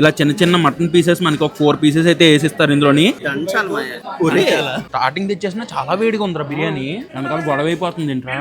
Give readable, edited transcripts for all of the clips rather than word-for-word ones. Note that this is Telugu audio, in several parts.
ఇలా చిన్న చిన్న మటన్ పీసెస్ మనకి ఒక 4 పీసెస్ అయితే వేసిస్తారు ఇందులోని. స్టార్టింగ్ తెచ్చేసిన చాలా వేడిగా ఉందిరా బిర్యానీ, అందుకని గొడవ అయిపోతుంది ఏంట్రా.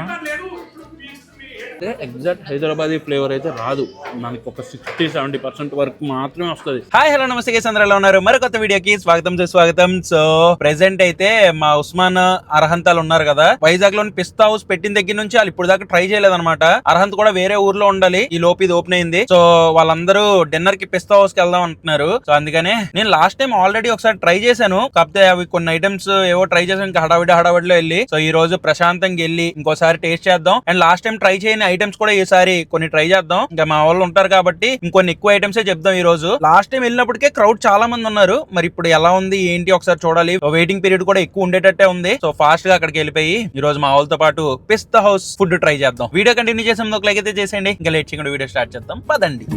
ఎగ్జాక్ట్ హైదరాబాదీ ఫ్లేవర్ అయితే రాదు, మనకి ఒక 60-70% వరకు మాత్రమే వస్తుంది. హాయ్ హలో నమస్తే గైస్, అందరూ ఎలా ఉన్నారు? మరి కొత్త వీడియోకి స్వాగతం సుస్వాగతం. సో ప్రెసెంట్ అయితే మా ఉస్మాన్ అర్హంతాలు ఉన్నారు కదా, వైజాగ్ లోని పిస్తా హౌస్ పెట్టిన దగ్గర నుంచి వాళ్ళు ఇప్పుడు దాకా ట్రై చేయలేదన్నమాట. అర్హంత్ కూడా వేరే ఊర్లో ఉండాలి, ఈ లోపు ఇది ఓపెన్ అయింది. సో వాళ్ళందరూ డిన్నర్ కి పిస్తా హౌస్ కి వెళ్దాం అంటున్నారు. సో అందుకనే నేను లాస్ట్ టైం ఆల్రెడీ ఒకసారి ట్రై చేశాను, కాకపోతే అవి కొన్ని ఐటమ్స్ ఏవో ట్రై చేశాను, ఇంకా హడావిడిలో వెళ్ళి. సో ఈ రోజు ప్రశాంతంగా వెళ్ళి ఇంకోసారి టేస్ట్ చేద్దాం. అండ్ లాస్ట్ టైం ట్రై చేయని ఐటమ్స్ కూడా ఈసారి కొన్ని ట్రై చేద్దాం. ఇంకా మా వాళ్ళు ఉంటారు కాబట్టి ఇంకొన్ని ఎక్కువ ఐటమ్స్ చెప్దాం. ఈ రోజు లాస్ట్ టైం వెళ్ళినప్పటికే క్రౌడ్ చాలా మంది ఉన్నారు, మరి ఇప్పుడు ఎలా ఉంది ఏంటి ఒకసారి చూడాలి. వెయిటింగ్ పీరియడ్ కూడా ఎక్కువ ఉండేటట్టే ఉంది. సో ఫాస్ట్ గా అక్కడికి వెళ్ళిపోయి ఈ రోజు మా వాళ్ళతో పాటు పిస్తా హౌస్ ఫుడ్ ట్రై చేద్దాం. వీడియో కంటిన్యూ చేసాం, ఒక లైక్ అయితే చేసేయండి. ఇంకా లేట్ చేయకుండా వీడియో స్టార్ట్ చేద్దాం, పదండి.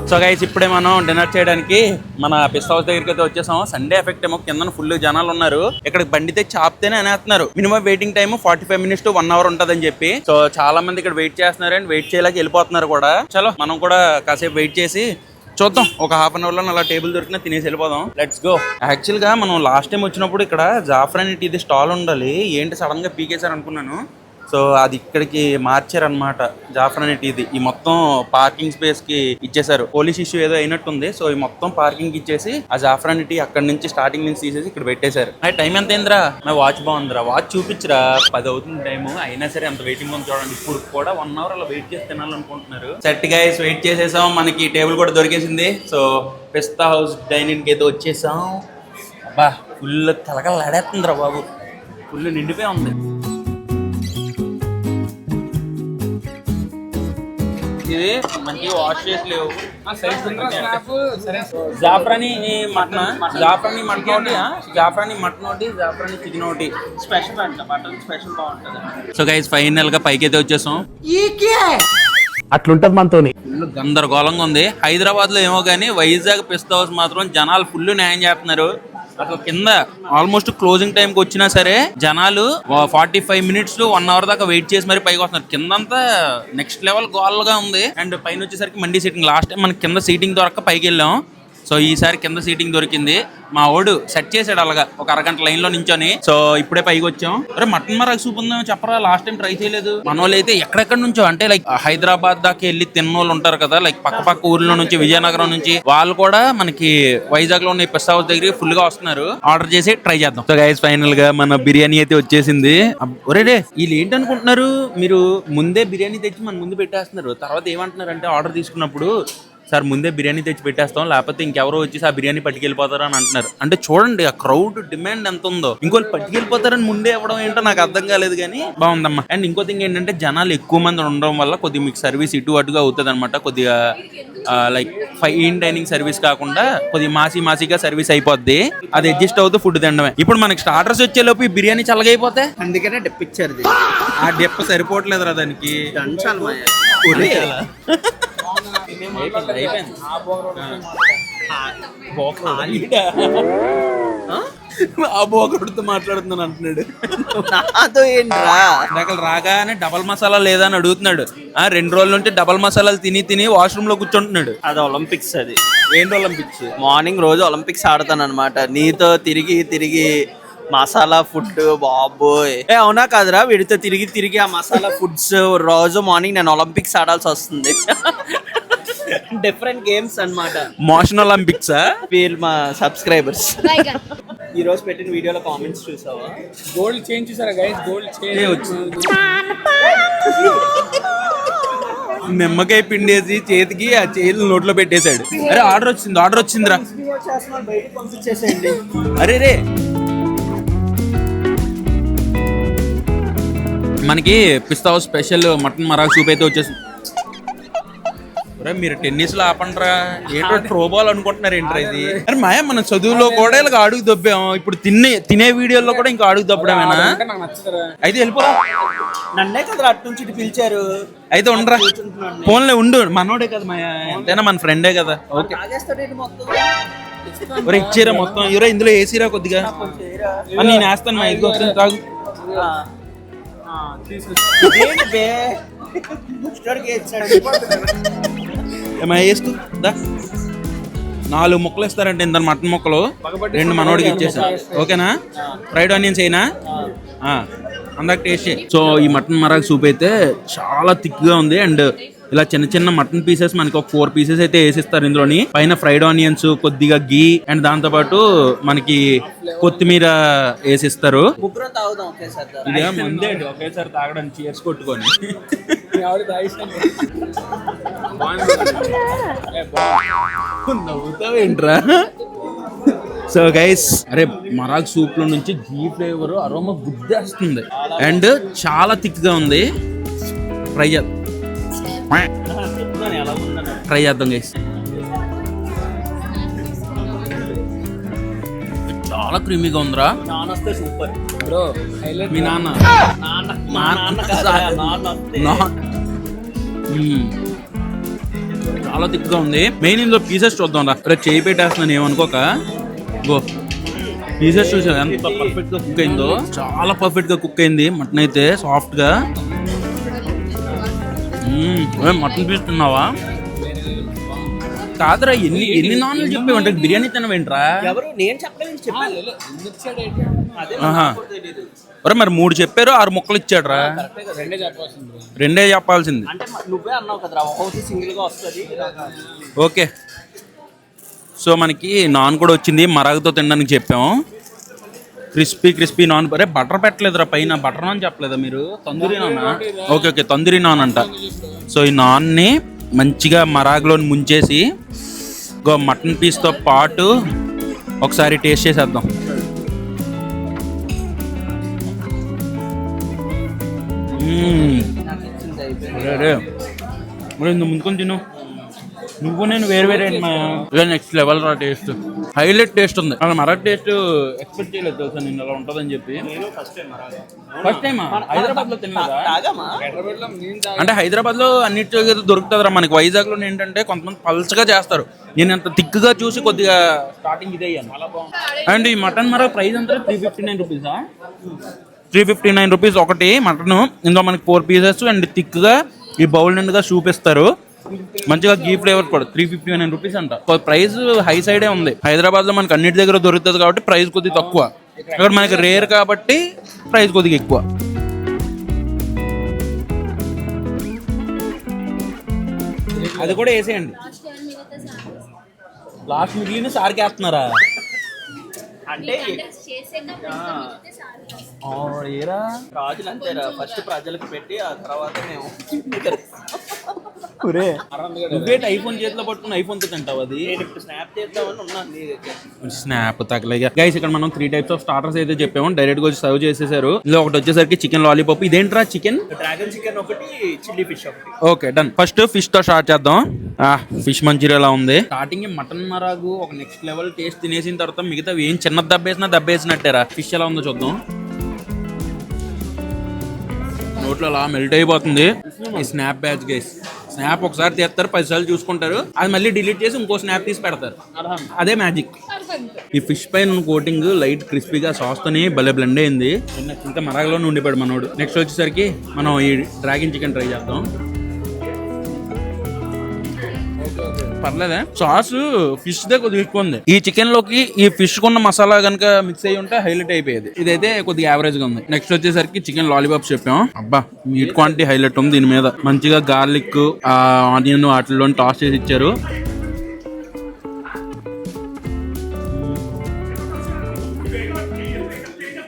సో గైస్ ఇప్పుడే మనం డిన్నర్ చేయడానికి మన పిస్తా హౌస్ దగ్గరికి అయితే వచ్చేసాం. సండే ఎఫెక్ట్ ఏమో కింద ఫుల్ జనాలు ఉన్నారు. ఇక్కడ బండితే చాపితేనే అనేస్తున్నారు. Minimum waiting time 45 minutes to 1 hour ఉంటదని చెప్పి. సో చాలా మంది ఇక్కడ వెయిట్ చేస్తున్నారు అండ్ వెయిట్ చేయలేక వెళ్ళిపోతున్నారు కూడా. చలో మనం కూడా కాసేపు వెయిట్ చేసి చూద్దాం, ఒక హాఫ్ అన్ అవర్ లో అలా టేబుల్ దొరికినా తినేసి వెళ్ళిపోదాం. Let's go. యాక్చువల్ గా మనం లాస్ట్ టైం వచ్చినప్పుడు ఇక్కడ జాఫ్రాన్ టీ స్టాల్ ఉండాలి, ఏంటి సడన్ గా పీకేశారు అనుకున్నాను. సో అది ఇక్కడికి మార్చారనమాట. జాఫ్రాన్ టీది ఈ మొత్తం పార్కింగ్ స్పేస్ కి ఇచ్చేసారు. పోలీస్ ఇష్యూ ఏదో అయినట్టుంది. సో ఈ మొత్తం పార్కింగ్ ఇచ్చేసి ఆ జాఫ్రాన్ టీ అక్కడ నుంచి స్టార్టింగ్ నుంచి తీసేసి ఇక్కడ పెట్టేశారు. టైం ఎంత అయిందిరా? నా వాచ్ బాగుందిరా, వాచ్ చూపించరా, 10 అవుతుంది టైము. అయినా సరే అంత వెయిటింగ్ ఉంది చూడండి. ఇప్పుడు కూడా 1 hour అలా వెయిట్ చేసి తినాలనుకుంటున్నారు. సెట్ గైస్ వెయిట్ చేసేసాం, మనకి టేబుల్ కూడా దొరికేసింది. సో పిస్తా హౌస్ డైనింగ్ కి అయితే వచ్చేసాం. అబ్బా ఫుల్ కలకలాడేస్తుందిరా బాబు, ఫుల్ నిండిపోయి ఉంది. ఇది మంచిగా వాష్ చేసి లేవు. జాఫ్రానీ మటన్, జాఫ్రానీ మటన్ ఒకటి, జాఫ్రానీ మటన్ ఒకటి, జాఫ్రానీ చికెన్ ఒకటి స్పెషల్ అంట. మటన్ స్పెషల్ బాగుంటుంది. సో గైస్ ఫైనల్ గా పైకి అయితే వచ్చేసాం. అట్లుంటది మనతోని. ఫుల్ గందరగోళంగా ఉంది. హైదరాబాద్ లో ఏమో గానీ వైజాగ్ పిస్తా హౌస్ మాత్రం జనాలు ఫుల్ న్యాయం చేస్తున్నారు. అసలు కింద ఆల్మోస్ట్ క్లోజింగ్ టైం కి వచ్చినా సరే జనాలు 45 minutes to 1 hour దాకా వెయిట్ చేసి మరి పైకి వస్తున్నారు. కిందంతా నెక్స్ట్ లెవెల్ గోల్గా ఉంది. అండ్ పైన వచ్చేసరికి మండి సీటింగ్. లాస్ట్ టైం మనకి కింద సీటింగ్ దొరక్క పైకి వెళ్ళాం. సో ఈసారి కింద సీటింగ్ దొరికింది. మా ఓడు సెట్ చేసాడు అలాగా ఒక అరగంట లైన్ లో నించొని. సో ఇప్పుడే పైకి వచ్చాం. అరే మటన్ మరాకు సూప్ ఉందేమో చెప్పరా, లాస్ట్ టైం ట్రై చేయలేదు. మన వాళ్ళు అయితే ఎక్కడెక్కడ నుంచో, అంటే లైక్ హైదరాబాద్ దాకా వెళ్ళి తిన్న వాళ్ళు ఉంటారు కదా, లైక్ పక్క ఊర్లో నుంచి, విజయనగరం నుంచి, వాళ్ళు కూడా మనకి వైజాగ్ లో ఉన్న పిస్తా హౌస్ దగ్గరికి ఫుల్ గా వస్తున్నారు. ఆర్డర్ చేసి ట్రై చేద్దాం. సో గైస్ ఫైనల్ గా మన బిర్యానీ అయితే వచ్చేసింది. ఒరేరే వీళ్ళు ఏంటనుకుంటున్నారు, మీరు ముందే బిర్యానీ తెచ్చి మన ముందు పెట్టేస్తున్నారు. తర్వాత ఏమంటున్నారు అంటే ఆర్డర్ తీసుకున్నప్పుడు, సార్ ముందే బిర్యానీ తెచ్చి పెట్టేస్తాం, లేకపోతే ఇంకెవరో వచ్చి ఆ బిర్యానీ పట్టుకెళ్ళిపోతారు అని అంటున్నారు. అంటే చూడండి ఆ క్రౌడ్ డిమాండ్ ఎంత ఉందో. ఇంకోళ్ళు పట్టుకెళ్ళిపోతారని ముందే ఇవ్వడం ఏంటో నాకు అర్థం కాలేదు, కానీ బాగుందమ్మా. అండ్ ఇంకో థింగ్ ఏంటంటే జనాలు ఎక్కువ మంది ఉండడం వల్ల కొద్దిగా మీకు సర్వీస్ ఇటు అటుగా అవుతుంది అనమాట. కొద్దిగా లైక్ ఫైన్ డైనింగ్ సర్వీస్ కాకుండా కొద్దిగా మాసిగా సర్వీస్ అయిపోద్ది. అది అడ్జస్ట్ అవుతూ ఫుడ్ తినడమే. ఇప్పుడు మనకి స్టార్టర్స్ వచ్చేలోపు ఈ బిర్యానీ చల్లగైపోతే, అందుకనే డెప్ ఇచ్చారు. ఆ డెప్ సరిపోవట్లేదురా దానికి. ఆ బోకరుడితో మాట్లాడుతున్నాను అంటున్నాడు. నాతో ఏంట్రా, నాకు రాగానే డబల్ మసాలా లేదా అని అడుగుతున్నాడు. 2 రోజుల నుంచి డబల్ మసాలాలు తిని వాష్రూమ్ లో కూర్చుంటున్నాడు. అది ఒలింపిక్స్. అది ఏంటి ఒలింపిక్స్? మార్నింగ్ రోజు ఒలింపిక్స్ ఆడతాను అనమాట. నీతో తిరిగి మసాలా ఫుడ్ బాబోయ్. అవునా కాదురా, వీడితో తిరిగి ఆ మసాలా ఫుడ్స్ రోజు మార్నింగ్ నేను ఒలింపిక్స్ ఆడాల్సి వస్తుంది. డిఫరెంట్ గేమ్స్ అన్నమాట. Motion Olympics. వీళ్ళు మా సబ్స్క్రైబర్స్. ఈ రోజు పెట్టిన వీడియోలో కామెంట్స్ చూసావా? గోల్డ్ చేంజ్ చూసారా గైస్? గోల్డ్ చేంజ్ నిమ్మకాయ పిండేసి చేతికి ఆ చేతులు నోట్లో పెట్టేశాడు. అరే ఆర్డర్ వచ్చిందిరా. బయటకు పంపించేసేయండి. అరే రే మనకి పిస్తా హౌస్ స్పెషల్ మటన్ మరాకు సూప్ అయితే వచ్చేసింది. మీరు టెన్నిస్ లో ఆపండ్రా, ఏంటో త్రోబాల్ అనుకుంటున్నారు ఏంట్రా ఇది? అరే మాయా మన చదువులో కూడా ఇలా అడుగు దొబ్బాము, ఇప్పుడు తినే వీడియోలో కూడా ఇంకా అడుగు దొబ్బడమేనా? అయితే వెళ్ళిపోరా. నన్నే కదా అటు నుంచి ఇటు పిలిచారు. అయితే ఉండరా, ఫోన్లే ఉండు. మనోడే కదా మాయా, ఎంతైనా మన ఫ్రెండే కదా. ఓకే ఇచ్చేరా మొత్తం. ఇవరా ఇందులో వేసిరా కొద్దిగా. నేను వేస్తాను మా ఇదిగో తాగు. ఏమై వేసుకో దా 4 ముక్కలు ఇస్తారంటే ఇంత మటన్ ముక్కలు 2 మనోడికి ఇచ్చేసా ఓకేనా ఫ్రైడ్ ఆనియన్స్ అయినా అందాక టేస్ట్ సో ఈ మటన్ మరాగ్ సూప్ అయితే చాలా థిక్గా ఉంది అండ్ ఇలా చిన్న చిన్న మటన్ పీసెస్ మనకి ఒక 4 పీసెస్ అయితే వేసిస్తారు ఇందులోని పైన ఫ్రైడ్ ఆనియన్స్ కొద్దిగా గీ అండ్ దాంతో పాటు మనకి కొత్తిమీర వేసిస్తారు ఇదే ముందే ఒకేసారి తాగడానికి చీర్స్ కొట్టుకొని నవ్వుతావేంట్రా సో గైస్ అరే మరాగ్ సూప్ లో నుంచి గీ ఫ్లేవర్ అరోమా గుద్దేస్తుంది అండ్ చాలా థిక్ గా ఉంది ట్రై చేద్దాం గైస్ చాలా క్రీమీగా ఉందిరా సూపర్ బ్రో హైలైట్ మీ నాన్న చాలా థిక్గా ఉంది మెయిన్ ఇందులో పీసెస్ చూద్దాం రా చేయి పెట్టేస్తున్నాను ఏమనుకోక గో పీసెస్ చూసాను ఎంత పర్ఫెక్ట్ గా కుక్ అయిందో చాలా పర్ఫెక్ట్ గా కుక్ అయింది మటన్ అయితే సాఫ్ట్ గా మటన్ పీస్ తిన్నావా కాదురా ఎన్ని నాన్లు చెప్పేవంటే బిర్యానీ తినవేంట్రా ఒరే మరి 3 చెప్పారు 6 ముక్కలు ఇచ్చాడు రా రెండే చెప్పాల్సింది ఓకే సో మనకి నాన్ కూడా వచ్చింది మరాగ్తో తినడానికి చెప్పాము క్రిస్పీ నాన్ అరే బటర్ పెట్టలేదురా పైన బటర్ నాన్ చెప్పలేదా మీరు tandoori non okay tandoori non అంట సో ఈ నాన్ని మంచిగా మరాగ్లో ముంచేసి మటన్ పీస్తో పాటు ఒకసారి టేస్ట్ చేసేద్దాం మరి ఇంత ముందుకొని తిను నువ్వు నేను వేరే నెక్స్ట్ లెవెల్ రా టేస్ట్ హైలైట్ టేస్ట్ ఉంది అలా మరాఠీ టేస్ట్ ఎక్స్పెక్ట్ చేయలేదు తెలుసా నేను అలా ఉంటుందని చెప్పి ఫస్ట్ టైం హైదరాబాద్ లో తినలేదా అంటే హైదరాబాద్ లో అన్నిటి దొరుకుతుందిరా మనకి వైజాగ్ లో ఏంటంటే కొంతమంది పల్చగా చేస్తారు నేను అంత థిక్గా చూసి కొద్దిగా స్టార్టింగ్ ఇదే అయ్యాను అండ్ ఈ మటన్ మరాగ్ ప్రైస్ అంతా 359 రూపీసా 359 రూపీస్ ఒకటి మటన్ ఇందులో మనకి 4 పీసెస్ అండ్ థిక్గా ఈ బౌల్ నిండుగా సూప్ ఇస్తారు మంచిగా గీ ఫ్లేవర్ కూడా 359 రూపీస్ అంట ప్రైస్ హై సైడే ఉంది హైదరాబాద్ లో మనకి అన్నిటి దగ్గర దొరుకుతుంది కాబట్టి ప్రైస్ కొద్దిగా తక్కువ ఇక్కడ మనకి రేర్ కాబట్టి ప్రైస్ కొద్దిగా ఎక్కువ అది కూడా వేసేయండి లాస్ట్ మిగిలిన సార్కి వేస్తున్నారా అంటే రాజులు అంతేరా ఫస్ట్ ప్రజలకు పెట్టి ఆ తర్వాత మేము నువ్వేట ఐఫోన్ చేతిలో పట్టుకుని ఐఫోన్ తో తింటావు అది స్నాప్ చేద్దామని ఉన్నాను స్నాప్ తగ్గలేగా గైస్ ఇక్కడ మనం 3 టైప్స్ ఆఫ్ స్టార్టర్స్ అయితే చెప్పాము డైరెక్ట్ గా సర్వ్ చేసేసారు ఇందులో ఒకటి వచ్చేసరికి చికెన్ లాలీపాప్ ఇదేంట్రా చికెన్ డ్రాగన్ చికెన్ ఒకటి చిల్లీ ఫిష్ ఒకటి ఓకే డన్ ఫస్ట్ ఫిష్ తో స్టార్ట్ చేద్దాం ఫిష్ మంచూరియా ఉంది స్టార్టింగ్ మటన్ మరాగు ఒక నెక్స్ట్ లెవెల్ టేస్ట్ తినేసిన తర్వాత మిగతా ఏం చిన్న దబ్బేసినట్టేరా ఫిష్ ఎలా ఉందో చూద్దాం నోట్లో అలా మెల్ట్ అయిపోతుంది ఈ స్నాప్ బ్యాచ్ గైస్ స్నాప్ ఒకసారి తీస్తారు 10 సార్లు చూసుకుంటారు అది మళ్ళీ డిలీట్ చేసి ఇంకో స్నాప్ తీసి పెడతారు అదే మ్యాజిక్ ఈ ఫిష్ పైన కోటింగ్ లైట్ క్రిస్పీగా సాస్ తోని భలే బ్లెండ్ అయింది ఇంకా మరాగలోనే ఉండిపోయాడు మనోడు నెక్స్ట్ వచ్చేసరికి మనం ఈ డ్రాగన్ చికెన్ ట్రై చేద్దాం పర్లేదా సాస్ ఫిష్ దే కొద్దిగా ఎక్కువ ఉంది ఈ చికెన్ లోకి ఈ ఫిష్ కున్న మసాలా కనుక మిక్స్ అయ్యి ఉంటే హైలైట్ అయిపోయేది ఇదైతే కొద్దిగా యావరేజ్ గా ఉంది నెక్స్ట్ వచ్చేసరికి చికెన్ లాలీపాప్స్ చెప్పాం అబ్బా మీట్ క్వాంటిటీ హైలైట్ ఉంది దీని మీద మంచిగా గార్లిక్ ఆనియన్ వాటిలో టాస్ చేసి ఇచ్చారు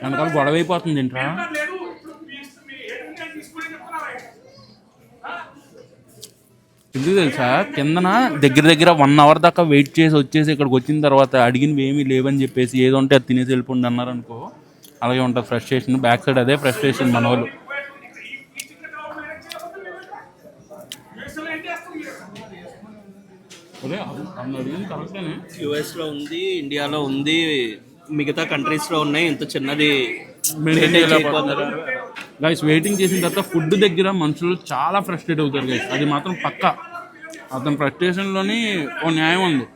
వెనకాల గొడవ అయిపోతుంది ఏంట్రా ఎందుకు తెలుసా కిందన దగ్గర 1 అవర్ దాకా వెయిట్ చేసి వచ్చేసి ఇక్కడికి వచ్చిన తర్వాత అడిగినవి ఏమీ లేవని చెప్పేసి ఏదో ఉంటే అది తినేసి వెళ్ళిపోండి అన్నారు అనుకో అలాగే ఉంటుంది ఫ్రస్ట్రేషన్ బ్యాక్ సైడ్ అదే ఫ్రస్ట్రేషన్ మన వాళ్ళు యుఎస్ లో ఉంది ఇండియాలో ఉంది మిగతా కంట్రీస్ లో ఉన్నాయి ఇంత చిన్నది గైస్ వెయిటింగ్ చేసిన తర్వాత ఫుడ్ దగ్గర మనుషులు చాలా ఫ్రస్ట్రేట్ అవుతారు గైస్ అది మాత్రం పక్కా అతని ఫ్రస్ట్రేషన్లోని ఓ న్యాయం ఉంది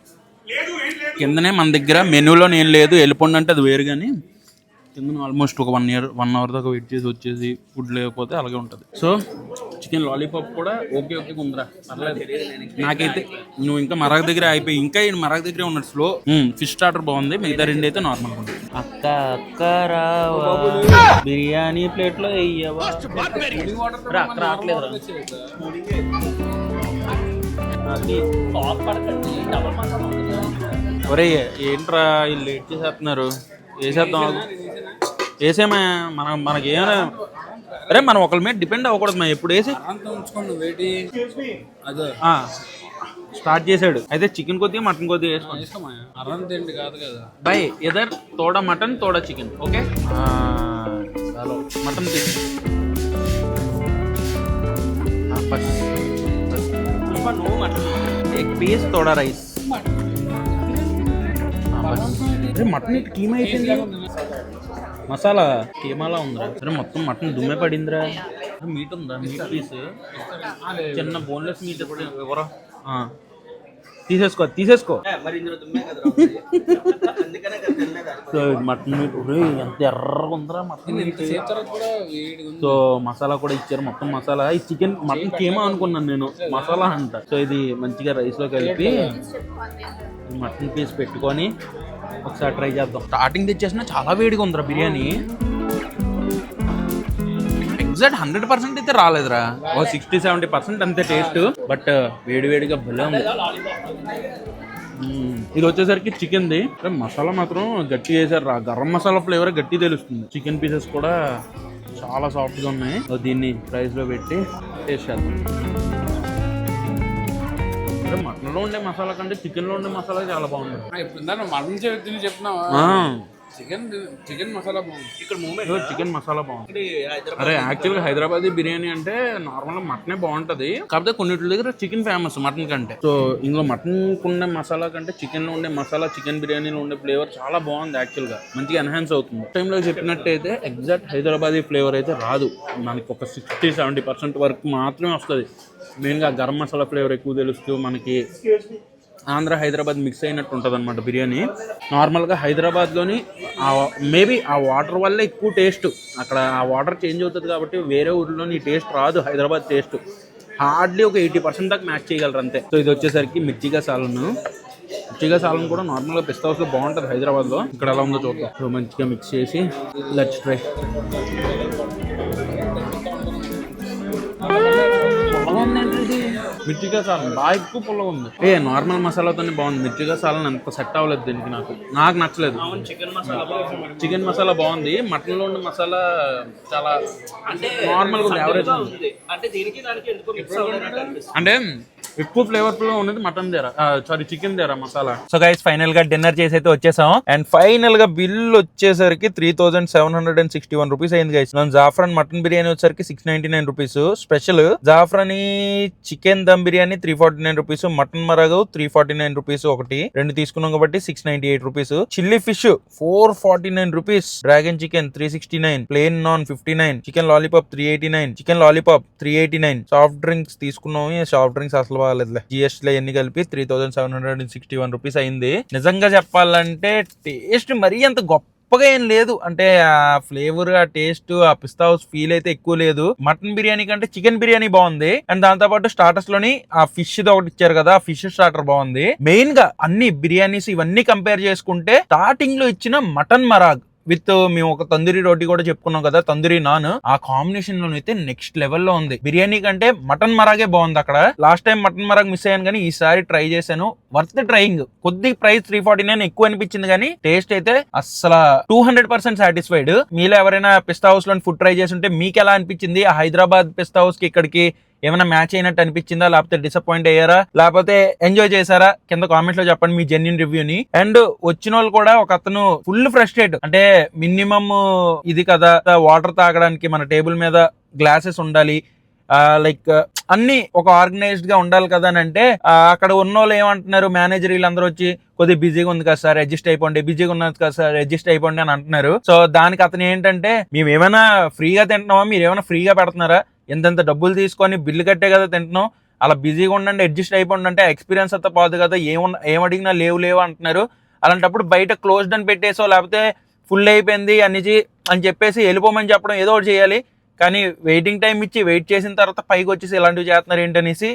కిందనే మన దగ్గర మెనూలో ఏం లేదు వెళ్ళిపోండి అంటే అది వేరు కానీ కింద ఆల్మోస్ట్ ఒక 1 అవర్ దాకా వెయిట్ చేసి వచ్చేసి ఫుడ్ లేకపోతే అలాగే ఉంటుంది సో చికెన్ లాలీపాప్ కూడా ఓకే ఉందిరా, పర్లేదు. నాకైతే నువ్వు ఇంకా మరగ దగ్గర అయిపోయి ఇంకా మరగ దగ్గరే ఉన్నాడు స్లో. ఫిష్ స్టార్టర్ బాగుంది, మిగతా రెండు అయితే నార్మల్ ఉంది. అక్క అక్క రావా బిర్యానీ ప్లేట్ లో వెయ్యవా రావట్లేదు. ఒరే ఏంట్రా వీళ్ళు లేట్ చేసేస్తున్నారు, వేసేద్దాం వేసేమా మనకి ఏమైనా. అరే మనం ఒకరి మీద డిపెండ్ అవ్వకూడదు మా, ఎప్పుడు వేసి స్టార్ట్ చేశాడు. అయితే చికెన్ కొద్దిగా మటన్ కొద్దిగా వేసుకోండి కాదు కదా బై. ఎదర్ తోడా మటన్ తోడా చికెన్. ఓకే మటన్ एक पीस थोड़ा राइस అరే మటన్ కీమా అయిపోయింది, మసాలా కీమాలా ఉందిరా. అరే మొత్తం మటన్ దుమ్మె పడిందిరా. మీట్ ఉందా, మీట్ పీస్ చిన్న బోన్లెస్ మీట్ ఎవరా తీసేసుకో. సో మటన్ మీట్ ఎంత ఎర్రగా ఉందిరా మటన్ మీట్. సో మసాలా కూడా ఇచ్చారు, మొత్తం మసాలా. ఈ చికెన్ మటన్ కీమా అనుకున్నాను నేను, మసాలా అంట. సో ఇది మంచిగా రైస్ లో కలిపి మటన్ పీస్ పెట్టుకొని ఒకసారి ట్రై చేద్దాం. స్టార్టింగ్ తెచ్చేసిన చాలా వేడిగా ఉందిరా బిర్యానీ. ఎగ్జాక్ట్ 100% అయితే రాలేదురా, ఓ 60-70% అంతే టేస్ట్. బట్ వేడిగా భలే ఉంది. ఇది వచ్చేసరికి చికెన్ది. మసాలా మాత్రం గట్టి చేశారు రా, గరం మసాలా ఫ్లేవర్ గట్టి తెలుస్తుంది. చికెన్ పీసెస్ కూడా చాలా సాఫ్ట్ గా ఉన్నాయి. దీన్ని రైస్ లో పెట్టి టేస్ట్ చేద్దాం. మటన్ లో ఉండే మసాలా కంటే చికెన్ లో ఉండే మసాలా చాలా బాగుంది. మటన్ చెప్తున్నావా, చికెన్ మసాలా బాగుంది. ఇక్కడ చికెన్ మసాలా బాగుంది. అరే యాక్చువల్గా హైదరాబాదీ బిర్యానీ అంటే నార్మల్ గా మటనే బాగుంటది, కాకపోతే కొన్నిటి దగ్గర చికెన్ ఫేమస్ మటన్ కంటే. సో ఇందులో మటన్ ఉండే మసాలా కంటే చికెన్ లో ఉండే మసాలా, చికెన్ బిర్యానీలో ఉండే ఫ్లేవర్ చాలా బాగుంది. యాక్చువల్ గా మంచిగా ఎన్హాన్స్ అవుతుంది. టైంలో చెప్పినట్టయితే ఎగ్జాక్ట్ హైదరాబాదీ ఫ్లేవర్ అయితే రాదు మనకి, ఒక 60-70% వరకు మాత్రమే వస్తుంది. మెయిన్గా గరం మసాలా ఫ్లేవర్ ఎక్కువ తెలుస్తూ మనకి ఆంధ్ర హైదరాబాద్ మిక్స్ అయినట్టు ఉంటుంది అనమాట బిర్యానీ. నార్మల్గా హైదరాబాద్లోని మేబీ ఆ వాటర్ వల్ల ఎక్కువ టేస్ట్, అక్కడ ఆ వాటర్ చేంజ్ అవుతుంది కాబట్టి వేరే ఊర్లోని టేస్ట్ రాదు. హైదరాబాద్ టేస్ట్ హార్డ్లీ ఒక 80% దాకా మ్యాచ్ చేయగలరు అంతే. సో ఇది వచ్చేసరికి మిర్చిగా సాలన్ కూడా నార్మల్గా పిస్తా హౌస్లో బాగుంటుంది హైదరాబాద్లో. ఇక్కడ ఎలా ఉందో చూద్దాం. సో మంచిగా మిక్స్ చేసి లెట్స్ ట్రై. మిర్చిగా సాలన్ బాగా ఎక్కువ పుల్లగా ఉంది. నార్మల్ మసాలాతోనే బాగుంది. మిర్చిగా సాలన్ అంత సెట్ అవ్వలేదు దీనికి, నాకు నచ్చలేదు. చికెన్ మసాలా బాగుంది, మటన్ లో ఉన్న మసాలా చాలా నార్మల్ గా యావరేజ్ ఉంది. అంటే ఎక్కువ ఫ్లేవర్ఫుల్ గా ఉన్నది మటన్ దేరా, సారీ చికెన్ దేరా మసాలా. సో గైస్ ఫైనల్ గా డిన్నర్ చేసి అయితే వచ్చేసాం. అండ్ ఫైనల్ గా బిల్ వచ్చేసరికి 3761 రూపీస్ అయింది గైస్. జాఫ్రాన్ మటన్ బిర్యానీ వచ్చేసరికి 699 rupees, special zafrani chicken dum biryani 349 rupees, mutton మరగవు 349 రూపీస్, ఒకటి రెండు తీసుకున్నాం కాబట్టి 698 rupees, chilli fish 449 rupees, dragon chicken 369, plain naan 59, chicken lollipop 389, soft drinks తీసుకున్నాం. సాఫ్ట్ డ్రింక్స్ అసలు బాగాలేదులే, జిఎస్టీ ఎన్ని కలిపి 3761 రూపీస్ అయింది. నిజంగా చెప్పాలంటే టేస్ట్ మరీ అంత గొప్పగా ఏం లేదు, అంటే ఆ ఫ్లేవర్, ఆ టేస్ట్, ఆ పిస్తా హౌస్ ఫీల్ అయితే ఎక్కువ లేదు. మటన్ బిర్యానీ కంటే చికెన్ బిర్యానీ బాగుంది. అండ్ దాంతో పాటు స్టార్టర్స్ లోని ఆ ఫిష్ ఒకటి ఇచ్చారు కదా, ఆ ఫిష్ స్టార్టర్ బాగుంది. మెయిన్ గా అన్ని బిర్యానీస్ ఇవన్నీ కంపేర్ చేసుకుంటే స్టార్టింగ్ లో ఇచ్చిన మటన్ మరాగ్ విత్ మేము ఒక తందూరి రోటీ కూడా చెప్పుకున్నాం కదా, తందూరి నాన్, ఆ కాంబినేషన్ లో అయితే నెక్స్ట్ లెవెల్ లో ఉంది. బిర్యానీ కంటే మటన్ మరాగే బాగుంది. అక్కడ last time mutton marag miss అయ్యాను, కానీ ఈసారి ట్రై చేశాను. Worth trying. కొద్ది ప్రైస్ 349 ఎక్కువ అనిపించింది, కానీ టేస్ట్ అయితే అసలు 200% సాటిస్ఫైడ్. మీలో ఎవరైనా పిస్తా హౌస్ లో ఫుడ్ ట్రై చేసి ఉంటే మీకు ఎలా అనిపించింది? ఆ హైదరాబాద్ పిస్తా హౌస్ కి ఇక్కడికి ఏమైనా మ్యాచ్ అయినట్టు అనిపించిందా, లేకపోతే డిసప్పాయింట్ అయ్యారా, లేకపోతే ఎంజాయ్ చేశారా? కింద కామెంట్ లో చెప్పండి మీ జెన్యూన్ రివ్యూని. అండ్ వచ్చిన వాళ్ళు కూడా ఒక అతను ఫుల్ ఫ్రస్ట్రేట్, అంటే మినిమం ఇది కదా, వాటర్ తాగడానికి మన టేబుల్ మీద గ్లాసెస్ ఉండాలి, లైక్ అన్ని ఒక ఆర్గనైజ్డ్ గా ఉండాలి కదా అని అంటే, అక్కడ ఉన్న వాళ్ళు ఏమంటున్నారు, మేనేజర్ వీళ్ళందరూ వచ్చి కొద్దిగా బిజీగా ఉంది కదా సార్ అడ్జస్ట్ అయిపోండి, బిజీగా ఉన్నది కదా సార్ అడ్జస్ట్ అయిపోండి అని అంటున్నారు. సో దానికి అతను ఏంటంటే, మేము ఏమైనా ఫ్రీగా తింటున్నామా, మీరు ఏమైనా ఫ్రీగా పెడుతున్నారా, ఎంతెంత డబ్బులు తీసుకొని బిల్లు కట్టే కదా తింటున్నాం, అలా బిజీగా ఉండండి, అడ్జస్ట్ అయిపోండి అంటే ఎక్స్పీరియన్స్ అంతా పోదు కదా, ఏమడిగినా లేవు అంటున్నారు. అలాంటప్పుడు బయట క్లోజ్డ్ అని పెట్టేసో, లేకపోతే ఫుల్ అయిపోయింది అని చెప్పేసి వెళ్ళిపోమని చెప్పడం, ఏదో ఒకటి చేయాలి. కానీ వెయిటింగ్ టైం ఇచ్చి వెయిట్ చేసిన తర్వాత పైకి వచ్చేసి ఇలాంటివి చేస్తున్నారు ఏంటనేసి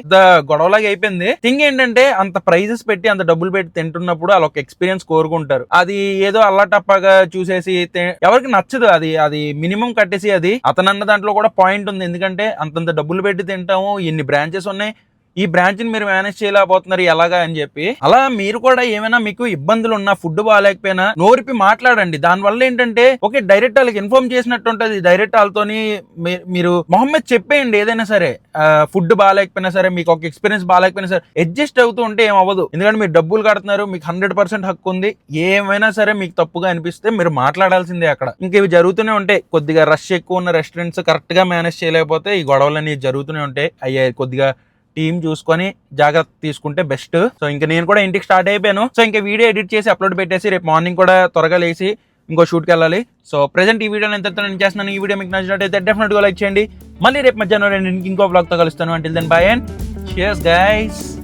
గొడవలాగా అయిపోయింది. థింగ్ ఏంటంటే అంత ప్రైజెస్ పెట్టి అంత డబ్బులు పెట్టి తింటున్నప్పుడు వాళ్ళు ఒక ఎక్స్పీరియన్స్ కోరుకుంటారు. అది ఏదో అల్లాటప్పగా చూసేసి ఎవరికి నచ్చదు. అది మినిమం కట్టేసి అది అతనన్న దాంట్లో కూడా పాయింట్ ఉంది. ఎందుకంటే అంతంత డబ్బులు పెట్టి తింటాము, ఎన్ని బ్రాంచెస్ ఉన్నాయి, ఈ బ్రాంచ్ ని మీరు మేనేజ్ చేయలేకపోతున్నారు ఎలాగా అని చెప్పి. అలా మీరు కూడా ఏమైనా మీకు ఇబ్బందులు ఉన్నా, ఫుడ్ బాగాలేకపోయినా నోరిపి మాట్లాడండి. దానివల్ల ఏంటంటే ఓకే డైరెక్ట్ వాళ్ళకి ఇన్ఫార్మ్ చేసినట్టు ఉంటుంది. డైరెక్ట్ వాళ్ళతోని మీరు మొహమ్మద్ చెప్పేయండి. ఏదైనా సరే ఫుడ్ బాగాలేకపోయినా సరే, మీకు ఒక ఎక్స్పీరియన్స్ బాగాలేకపోయినా సరే అడ్జస్ట్ అవుతూ ఉంటే ఏం అవ్వదు. ఎందుకంటే మీరు డబ్బులు కడుతున్నారు, మీకు 100% హక్కు ఉంది. ఏమైనా సరే మీకు తప్పుగా అనిపిస్తే మీరు మాట్లాడాల్సిందే అక్కడ. ఇంక ఇవి జరుగుతూనే ఉంటాయి. కొద్దిగా రష్ ఎక్కువ ఉన్న రెస్టారెంట్స్ కరెక్ట్ గా మేనేజ్ చేయలేకపోతే ఈ గొడవలన్నీ జరుగుతూనే ఉంటాయి. అయ్యాయి కొద్దిగా టీం చూసుకొని జాగ్రత్త తీసుకుంటే బెస్ట్. సో ఇంకా నేను కూడా ఇంటికి స్టార్ట్ అయిపోయాను. సో ఇంకా వీడియో ఎడిట్ చేసి అప్లోడ్ పెట్టేసి రేపు మార్నింగ్ కూడా త్వరగా లేసి ఇంకో షూట్కి వెళ్ళాలి. సో ప్రెజెంట్ ఈ వీడియో నేను చేస్తున్నాను. ఈ వీడియో మీకు నచ్చినట్టయితే డెఫినెట్గా లైక్ చేయండి. మళ్ళీ రేపు మధ్యాహ్నం 2 ఇంకో బ్లాగ్తో కలుస్తాను. Until then bye and cheers guys.